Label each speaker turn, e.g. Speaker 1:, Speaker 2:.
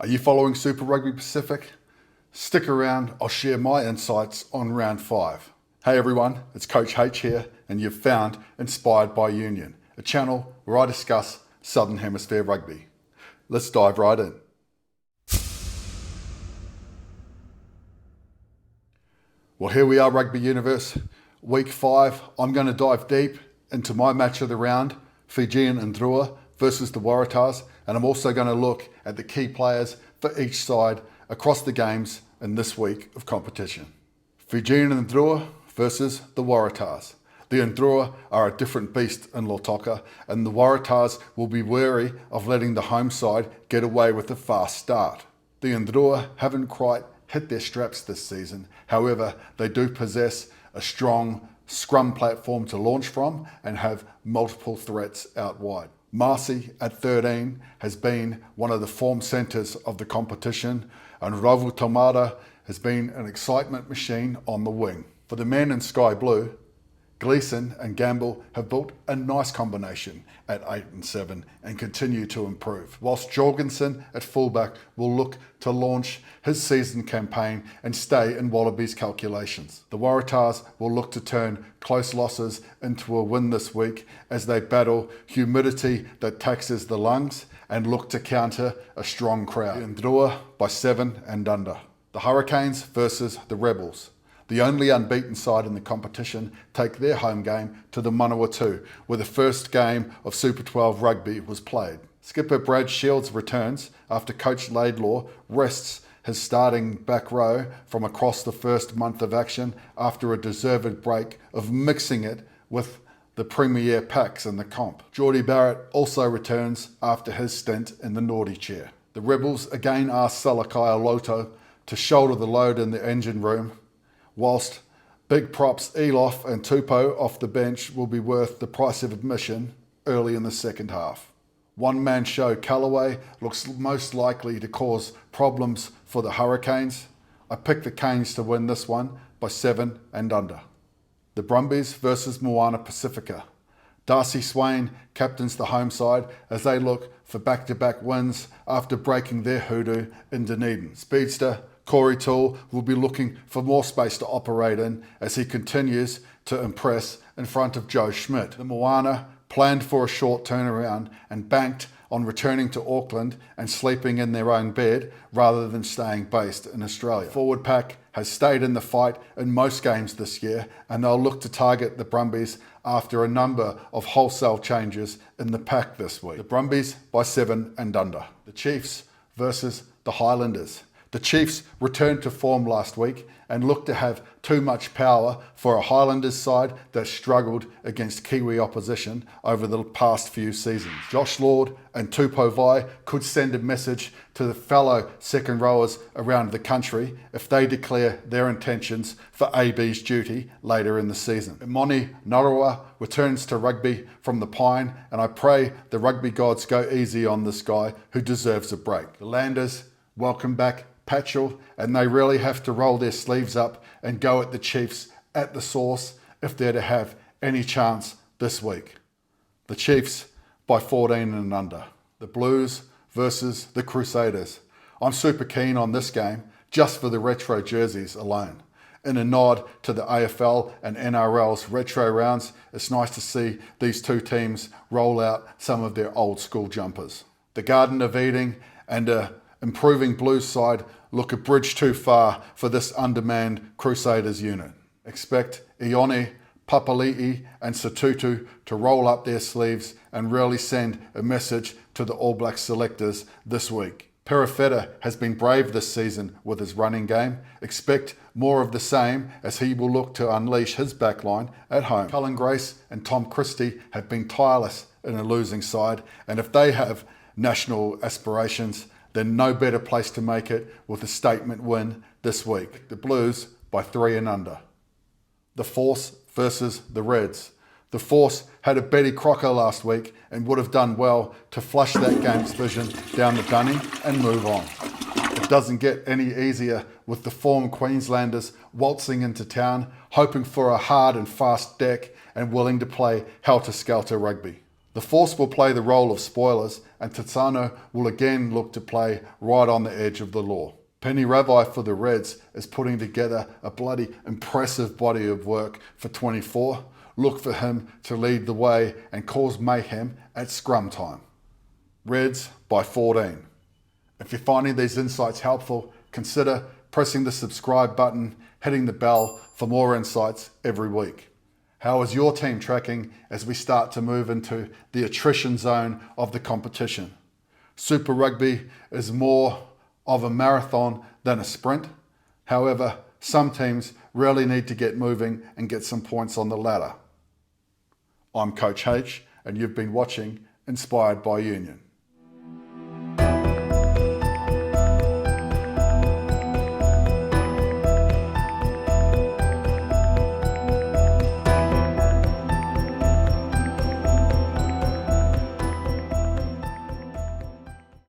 Speaker 1: Are you following Super Rugby Pacific? Stick around, I'll share my insights on round 5. Hey everyone, it's Coach H here, and you've found Inspired by Union, a channel where I discuss Southern Hemisphere rugby. Let's dive right in. Well, here we are, Rugby Universe. Week 5, I'm going to dive deep into my match of the round, Fijian and Drua versus the Waratahs, and I'm also going to look at the key players for each side across the games in this week of competition. Fijian and Drua versus the Waratahs. The Ndrua are a different beast in Lautoka, and the Waratahs will be wary of letting the home side get away with a fast start. The Ndrua haven't quite hit their straps this season. However, they do possess a strong scrum platform to launch from and have multiple threats out wide. Marcy at 13 has been one of the form centres of the competition, and Ravu Tomada has been an excitement machine on the wing. For the men in sky blue, Gleeson and Gamble have built a nice combination at 8 and 7 and continue to improve, whilst Jorgensen at fullback will look to launch his season campaign and stay in Wallabies calculations. The Waratahs will look to turn close losses into a win this week as they battle humidity that taxes the lungs and look to counter a strong crowd. Ndrua by 7 and under. The Hurricanes versus the Rebels. The only unbeaten side in the competition take their home game to the Manawatu, where the first game of Super 12 rugby was played. Skipper Brad Shields returns after Coach Laidlaw rests his starting back row from across the first month of action after a deserved break of mixing it with the premier packs in the comp. Geordie Barrett also returns after his stint in the naughty chair. The Rebels again asked Salakai Loto to shoulder the load in the engine room, whilst big props Elof and Tupou off the bench will be worth the price of admission early in the second half. One-man show Callaway looks most likely to cause problems for the Hurricanes. I picked the Canes to win this one by 7 and under. The Brumbies versus Moana Pacifica. Darcy Swain captains the home side as they look for back-to-back wins after breaking their hoodoo in Dunedin. Speedster Corey Toole will be looking for more space to operate in as he continues to impress in front of Joe Schmidt. The Moana planned for a short turnaround and banked on returning to Auckland and sleeping in their own bed rather than staying based in Australia. Forward pack has stayed in the fight in most games this year, and they'll look to target the Brumbies after a number of wholesale changes in the pack this week. The Brumbies by 7 and under. The Chiefs versus the Highlanders. The Chiefs returned to form last week and looked to have too much power for a Highlanders side that struggled against Kiwi opposition over the past few seasons. Josh Lord and Tupou Vai could send a message to the fellow second rowers around the country if they declare their intentions for AB's duty later in the season. Imoni Narawa returns to rugby from the Pine, and I pray the rugby gods go easy on this guy who deserves a break. The Landers welcome back Patchell, and they really have to roll their sleeves up and go at the Chiefs at the source if they're to have any chance this week. The Chiefs by 14 and under. The Blues versus the Crusaders. I'm super keen on this game just for the retro jerseys alone. In a nod to the AFL and NRL's retro rounds, it's nice to see these two teams roll out some of their old school jumpers. The Garden of Eden and a improving Blues side look a bridge too far for this undermanned Crusaders unit. Expect Ione, Papali'i and Satutu to roll up their sleeves and really send a message to the All Black selectors this week. Perifeta has been brave this season with his running game. Expect more of the same as he will look to unleash his backline at home. Cullen Grace and Tom Christie have been tireless in a losing side, and if they have national aspirations, then no better place to make it with a statement win this week. The Blues by 3 and under. The Force versus the Reds. The Force had a Betty Crocker last week and would have done well to flush that game's vision down the dunny and move on. It doesn't get any easier with the former Queenslanders waltzing into town, hoping for a hard and fast deck and willing to play helter-skelter rugby. The Force will play the role of spoilers and Tatsano will again look to play right on the edge of the law. Penny Ravai for the Reds is putting together a bloody impressive body of work for 24. Look for him to lead the way and cause mayhem at scrum time. Reds by 14. If you're finding these insights helpful, consider pressing the subscribe button, hitting the bell for more insights every week. How is your team tracking as we start to move into the attrition zone of the competition? Super Rugby is more of a marathon than a sprint. However, some teams really need to get moving and get some points on the ladder. I'm Coach H, and you've been watching Inspired by Union.